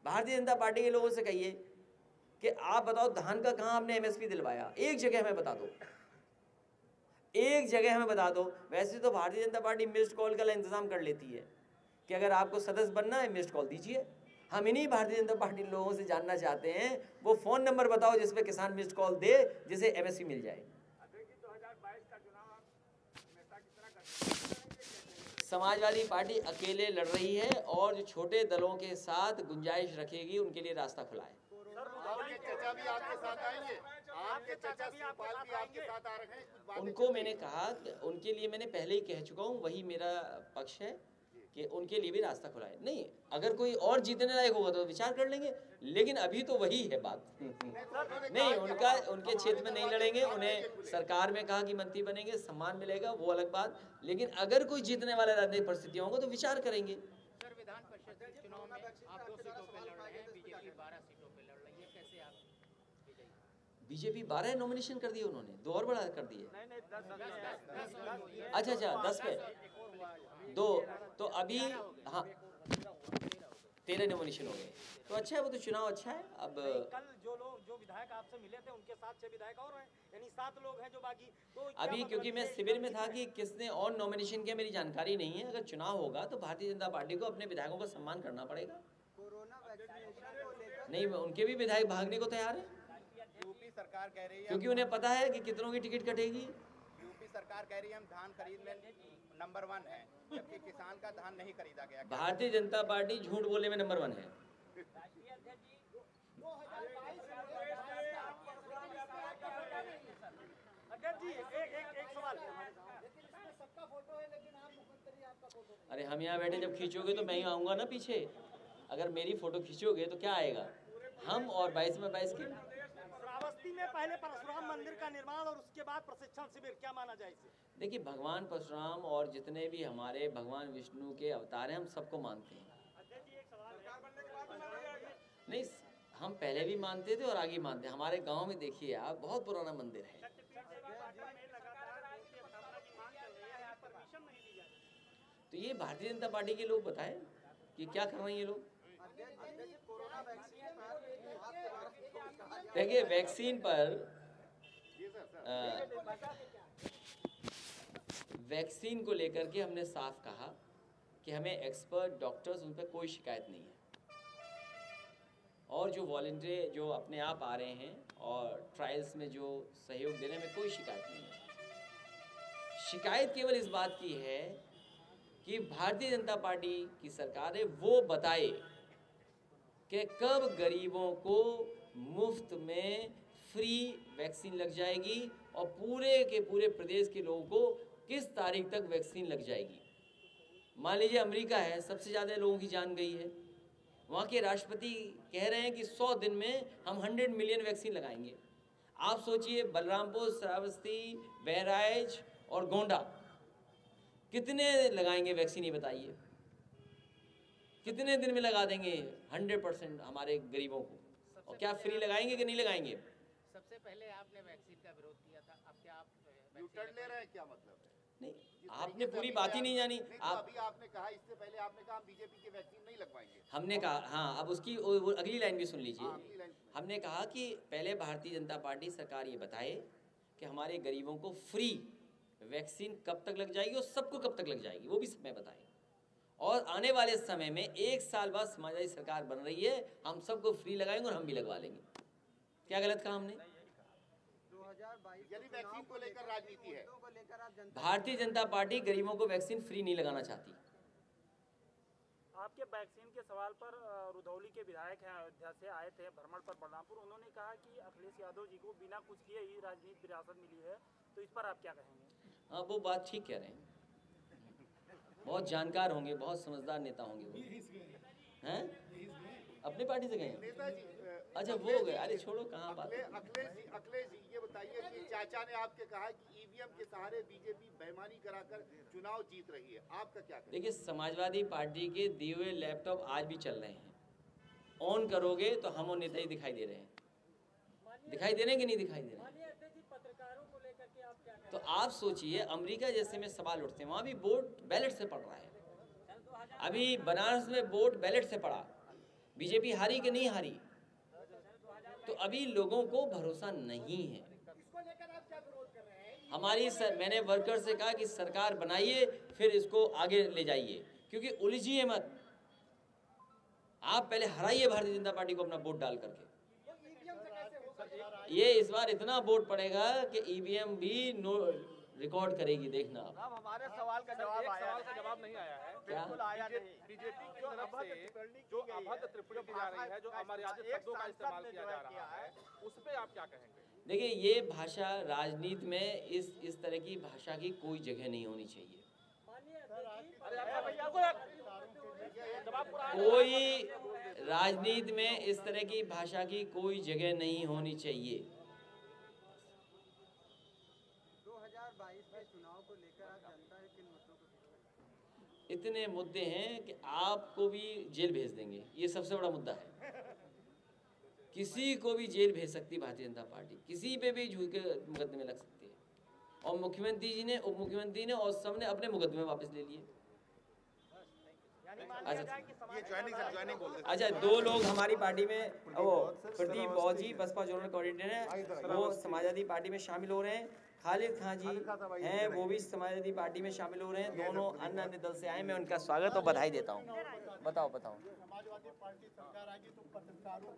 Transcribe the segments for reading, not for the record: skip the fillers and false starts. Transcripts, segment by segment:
Bharatiya Janata party के लोगों से कहिए कि आप बताओ धान का कहाँ आपने एमएसपी दिलवाया, एक जगह हमें बता दो, एक जगह हमें बता दो। वैसे तो Bharatiya Janata party missed call का इंतजाम कर लेती है कि अगर आपको सदस्य बनना है मिस्ड कॉल दीजिए। हम इन्हीं भारतीय जनता पार्टी लोगों से जानना चाहते हैं वो फ़ोन नंबर बताओ जिस पे किसान मिस्ड कॉल दे, जिसे एमएसपी मिल जाए। समाजवादी पार्टी अकेले लड़ रही है और जो छोटे दलों के साथ गुंजाइश रखेगी उनके लिए रास्ता खुला है। आपके चचा भी आपके साथ आएंगे, आपके चचा शिवपाल भी आपके साथ आ रहे हैं। उनको मैंने कहा कि उनके लिए मैंने पहले ही कह चुका हूँ, वही मेरा पक्ष है कि उनके लिए भी रास्ता खुला है। नहीं, अगर कोई और जीतने लायक होगा तो विचार कर लेंगे, लेकिन अभी तो वही है बात। नहीं, उनके क्षेत्र में नहीं लड़ेंगे। उन्हें सरकार में कहा कि मंत्री बनेंगे, सम्मान मिलेगा, वो अलग बात। लेकिन अगर कोई जीतने वाला राजनीतिक परिस्थितियाँ होंगी तो विचार करेंगे। सर, विधान परिषद चुनाव में आप 2 सीटों पे लड़ रहे हैं, बीजेपी 12 सीटों पे लड़ रही है, कैसे आप? बीजेपी 12 नॉमिनेशन कर दिए उन्होंने, 2 और बढ़ा कर दिए। अच्छा 10 पे 2, तो अभी हाँ 13 नॉमिनेशन हो गए, तो अच्छा है, वो तो चुनाव अच्छा है। अब कल जो विधायक आपसे मिले थे उनके साथ 6 विधायक और हैं, यानी 7 लोग हैं जो बाकी। तो अभी क्योंकि मैं शिविर में था कि किसने और नॉमिनेशन किया मेरी जानकारी नहीं है। अगर चुनाव होगा तो भारतीय जनता पार्टी को अपने विधायकों का सम्मान करना पड़ेगा। कोरोना वैक्सीनेशन को लेकर नहीं, उनके भी विधायक भागने को तैयार है, यूपी सरकार कह रही है, क्योंकि उन्हें पता है कि कितनों की टिकट कटेगी। यूपी सरकार कह रही है हम धान खरीद में नंबर 1 है, जबकि किसान का धान नहीं खरीदा गया। भारतीय जनता पार्टी झूठ बोलने में नंबर 1 है। जी एक सवाल। अरे हम यहाँ बैठे जब खींचोगे तो मैं ही आऊँगा ना पीछे। अगर मेरी फोटो खींचोगे तो क्या आएगा, हम और 22 में 22 के। श्रावस्ती में पहले परशुराम मंदिर का निर्माण और उसके बाद प्रशिक्षण शिविर, क्या माना जाए इसे? देखिए, भगवान परशुराम और जितने भी हमारे भगवान विष्णु के अवतार हैं हम सबको मानते हैं। नहीं, हम पहले भी मानते थे और आगे मानते हैं। हमारे गांव में देखिए आप, बहुत पुराना मंदिर है। तो ये भारतीय जनता पार्टी के लोग बताएं कि क्या कर रहे हैं ये लोग। कोरोना वैक्सीन पर देखिए, वैक्सीन पर वैक्सीन को लेकर के हमने साफ कहा कि हमें एक्सपर्ट डॉक्टर्स, उन पर कोई शिकायत नहीं है, और जो वॉलंटियर जो अपने आप आ रहे हैं और ट्रायल्स में जो सहयोग देने में कोई शिकायत नहीं है। शिकायत केवल इस बात की है कि भारतीय जनता पार्टी की सरकार है वो बताए कि कब गरीबों को मुफ्त में फ्री वैक्सीन लग जाएगी और पूरे के पूरे प्रदेश के लोगों को किस तारीख तक वैक्सीन लग जाएगी। मान लीजिए अमेरिका है, सबसे ज़्यादा लोगों की जान गई है, वहाँ के राष्ट्रपति कह रहे हैं कि 100 दिन में हम 100 मिलियन वैक्सीन लगाएंगे। आप सोचिए, बलरामपुर, श्रावस्ती, बहराइच और गोंडा कितने लगाएंगे वैक्सीन, ये बताइए। कितने दिन में लगा देंगे 100% हमारे गरीबों को, और क्या फ्री लगाएंगे कि नहीं लगाएंगे? सबसे पहले आपने वैक्सीन का विरोध किया था, अब क्या आप यू-टर्न ले रहे हैं, क्या मतलब है? नहीं, आपने पूरी बात ही नहीं जानी। आप अभी आपने कहा, इससे पहले आपने कहा हम बीजेपी की वैक्सीन नहीं लगवाएंगे। हमने कहा, हाँ, अब उसकी वो अगली लाइन भी सुन लीजिए। अगली लाइन। हमने कहा कि पहले भारतीय जनता पार्टी सरकार ये बताए कि हमारे गरीबों को फ्री वैक्सीन कब तक लग जाएगी और सबको कब तक लग जाएगी, वो भी समय बताएं। और आने वाले समय में 1 साल बाद समाजवादी सरकार बन रही है, हम सबको फ्री लगाएंगे और हम भी लगवा लेंगे। क्या गलत कहा हमने? 2022 यानी वैक्सीन को लेकर राजनीति है। भारतीय जनता पार्टी गरीबों को वैक्सीन फ्री नहीं लगाना चाहती। आपके वैक्सीन के सवाल पर रुधौली के विधायक हैं, अयोध्या से आए थे भ्रमण पर बलरामपुर, उन्होंने कहा कि अखिलेश यादव जी को बिना कुछ किए ही राजनीतिक विरासत मिली है, तो इस पर आप क्या कहेंगे? हाँ, वो बात ठीक कह रहे हैं, बहुत जानकार होंगे, बहुत समझदार नेता होंगे वो। हैं? अपनी पार्टी से गए? नेताजी, अच्छा, वो हो गए। अरे छोड़ो, कहाँ बात। अखिलेश जी ये बताइए कि चाचा ने आपके कहा कि ईवीएम के सहारे बीजेपी बेईमानी कराकर चुनाव जीत रही है, आपका क्या कहना? देखिए, समाजवादी पार्टी के दिए हुए लैपटॉप आज भी चल रहे हैं, ऑन करोगे तो हम और नेता ही दिखाई दे रहे हैं। दिखाई दे रहे हैं कि नहीं दिखाई दे रहे हैं? तो आप सोचिए, अमेरिका जैसे में सवाल उठते हैं, वहाँ भी वोट बैलेट से पड़ रहा है। अभी बनारस में वोट बैलेट से पड़ा, बीजेपी हारी कि नहीं हारी? तो अभी लोगों को भरोसा नहीं है। मैंने वर्कर से कहा कि सरकार बनाइए, फिर इसको आगे ले जाइए, क्योंकि उलझिए मत। आप पहले हराइए भारतीय जनता पार्टी को अपना वोट डाल करके। ये इस बार इतना वोट पड़ेगा कि ईवीएम भी रिकॉर्ड करेगी, देखना आप। हमारे सवाल का जवाब नहीं आया है। बिल्कुल आया नहीं। बीजेपी की तरफ से जो अभद्र टिप्पणी की जा रही है, जो अमर्यादित शब्दों का इस्तेमाल किया जा रहा है, उस पे आप क्या कहेंगे? देखिए, ये भाषा राजनीति में इस तरह की भाषा की कोई जगह नहीं होनी चाहिए। कोई राजनीति में इस तरह की भाषा की कोई जगह नहीं होनी चाहिए। 2022 के चुनाव को लेकर आप जनता है किन मुद्दों को? इतने मुद्दे हैं कि आपको भी जेल भेज देंगे, ये सबसे बड़ा मुद्दा है। किसी को भी जेल भेज सकती भारतीय जनता पार्टी, किसी पे भी झूठ के मुकदमे लग सकते हैं। और मुख्यमंत्री जी ने, उप मुख्यमंत्री ने और सबने अपने मुकदमे वापस ले लिए। अच्छा, 2 लोग हमारी पार्टी में, वो प्रदीप बौद्ध जी बसपा जोनल कोऑर्डिनेटर हैं, वो समाजवादी पार्टी में शामिल हो रहे हैं। खालिद खां जी हैं, वो भी समाजवादी पार्टी में शामिल हो रहे हैं। दोनों अन्य दल से आए, मैं उनका स्वागत और बधाई देता हूँ। बताओ। समाजवादी पार्टी सरकार आएगी तो पत्रकारों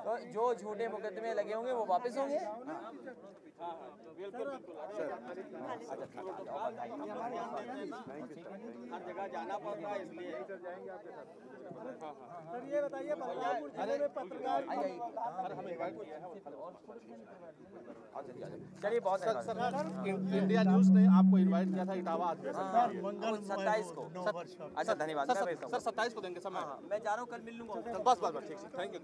तो जो झूठे मुकदमे लगे होंगे वो वापस होंगे। हर जगह जाना पड़ता है, इसलिए सर ये बताइए, बलरामपुर जिले में पत्रकार चलिए, बहुत इंडिया न्यूज ने आपको इनवाइट किया था इटावा आज। 27 को। अच्छा, धन्यवाद सर 27 को देंगे समय। मैं जा रहा हूँ, कल मिल लूंगा। बस ठीक, थैंक यू।